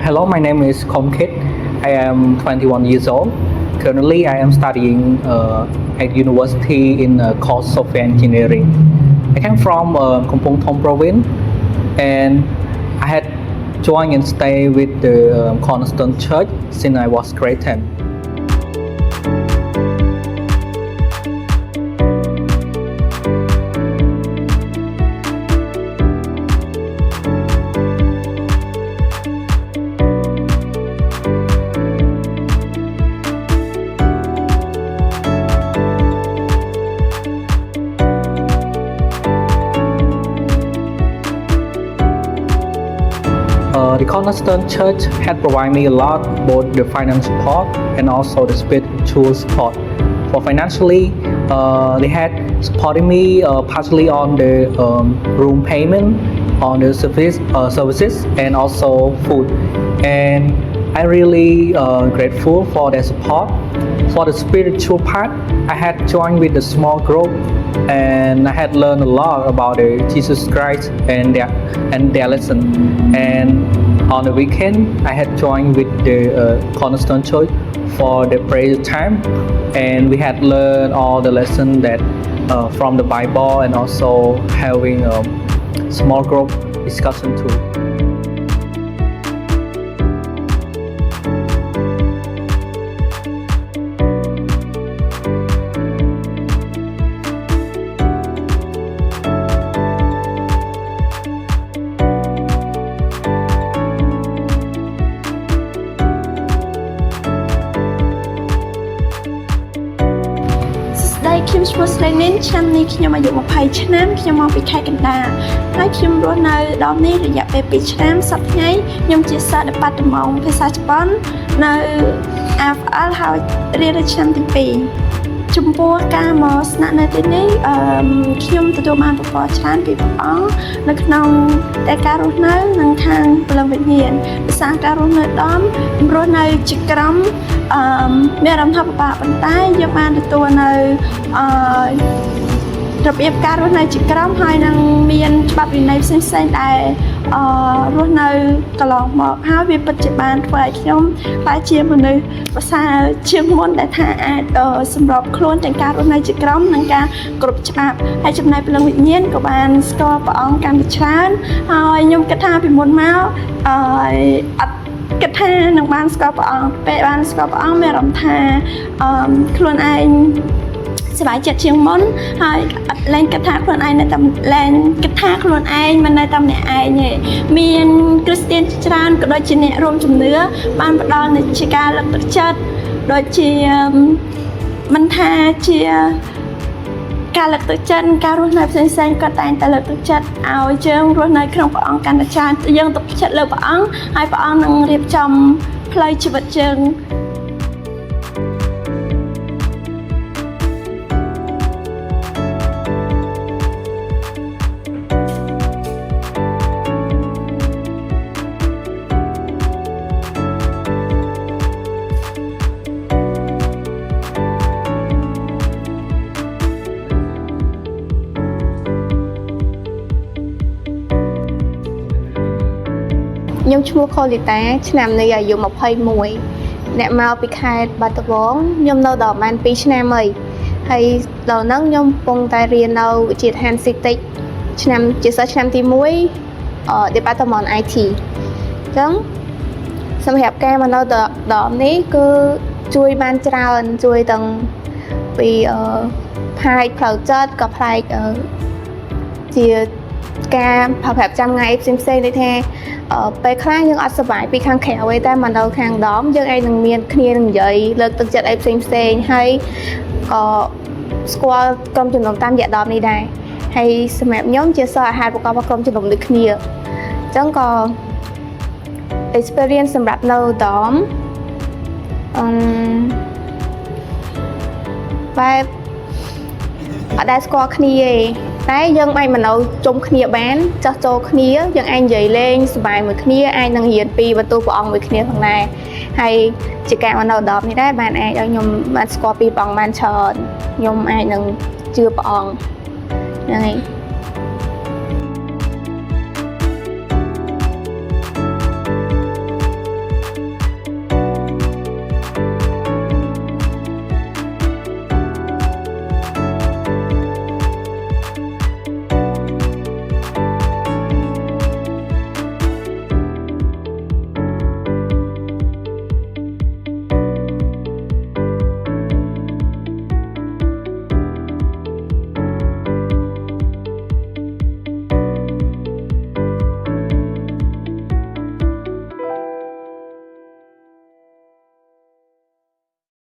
Hello, my name is Komkit. I am 21 years old. Currently, I am studying at university in course software engineering. I came from Kampong Thom province, and I had joined and stayed with the Cornerstone Church since I was grade 10. The Cornerstone Church had provided me a lot, both the financial support and also the spiritual support. For financially, they had supported me partially on the room payment, on the services, and also food. And I'm really grateful for their support. For the spiritual part, I had joined with a small group, and I had learned a lot about Jesus Christ and their lesson. And on the weekend, I had joined with the Cornerstone Church for the prayer time, and we had learned all the lessons that from the Bible, and also having a small group discussion too.ខ្ញុំឈ្មោះស្រីនីនឆ្នាំនេះខ្ញុំអាយុ20ឆ្នាំខ្ញុំមកពីខេត្តកណ្ដាលហើយខ្ញុំរស់នៅដល់នេះរយៈពេល2ឆ្នាំសប្តាហ៍ខ្ញុំជាសិស្ស Department ភាសាជប៉ុននៅ AFL ហើយរៀននៅឆ្នាំទី2ចំពោះការមកស្នាក់នៅទីនេះខ្ញុំទទួលបានពរច្រើនពីព្រះអង្គនៅក្នុងតែការរស់នៅនិងខាងព្រលឹងវិញ្ញាណភាសាការរស់នៅដំរស់នៅជាក្រុមមានអារម្មណ៍ថាពិបាកប៉ុន្តែយើងបានទទួលនៅរបៀបការរស់នៅជាក្រុមហើយនឹងមានច្បាប់វិន័យផ្សេងៗដែលរស់នៅកន្លងមកហើយវាពិតជាបានធ្វើឲ្យខ្ញុំក្លាយជាមនុស្សប្រសើរជាងមុនដែលថាអាចសម្របខ្លួនទាំងការរស់នៅជាក្រុមនិងការគ្រប់ច្បាប់ហើយចំណែកព្រលឹងវិញ្ញាណក៏បានស្គាល់ព្រះអង្គកាន់តែច្រើនហើយខ្ញុំគិតថាពីមុនមកអត់គិតថានឹងបានស្គាល់ព្រះអង្គពេលបានស្គាល់ព្រះអង្គមានអារម្មណ៍ថាខ្លួនឯងសប្បាយចិត្តជាងមុនហើយអត់លែងគិតថាខ្លួនឯងនៅតែលែងគិតថាខ្លួនឯងមិននៅតែម្នាក់ឯងទេមានគ្រីស្ទានច្រើនក៏ដូចជាអ្នករួមជំនឿបានផ្ដល់នូវជាការលើកទឹកចិត្តដូចជាមិនថាជាការលើកទឹកចិត្តការរស់នៅផ្សេងៗក៏តែងតែលើកទឹកចិត្តឲ្យយើងរស់នៅក្នុងព្រះអង្គកាន់តែច្រើនយើងទុកចិត្តលើព្រះអង្គហើយព្រះអង្គនឹងរៀបចំផ្លូវជីវិតយើងខ្ញុំឈ្មោះខូលីតាឆ្នាំនេះអាយុ21អ្នកមកពីខេត្តបាត់ដំបងខ្ញុំនៅដល់ប្រហែល2ឆ្នាំហើយដល់ហ្នឹងខ្ញុំកំពុងតែរៀននៅវិទ្យាឋានស៊ីតិចជាសិស្សឆ្នាំទី1 Department IT អញ្ចឹងសម្រាប់ការមកនៅដល់នេះគឺជួយបានច្រើនជួយទាំងពីផ្នែកផ្លូវចិត្តក៏ផ្នែកជាការប្រាប់ចាំថ្ងៃផ្សេងៗដូចថាពេលខ្លះយើងអត់សុបាយពីខាងក្រៅទេតែមកនៅខាងដំយើងឯងនឹងមានគ្នានឹងនិយាយលើកទឹកចិត្តអីផ្សេងហើយក៏ស្គាល់ក្រុមជំនុំតាមរយៈដំនេះដែរហើយសម្រាប់ខ្ញុំជាសិស្សអាហារប្រកបក្រុមជំនុំដូចគ្នាអញ្ចឹងក៏ experience សម្រាប់នៅដំបែបអត់ដែលស្គាល់គ្នាទេ តែយើងអាចមិននៅជុំគ្នាបានចោះចូលគ្នាយើងអាចនិយាយលេងសប្បាយមួយគ្នាអាចនឹងរៀនពីបន្ទូលព្រះអង្គមួយគ្នាផងដែរហើយជាការមកនៅដប់នេះដែរបានអាចឲ្យខ្ញុំបានស្គាល់ពីព្រះអង្គបានច្រើនខ្ញុំអាចនឹងជឿព្រះអង្គហ្នឹងហើយ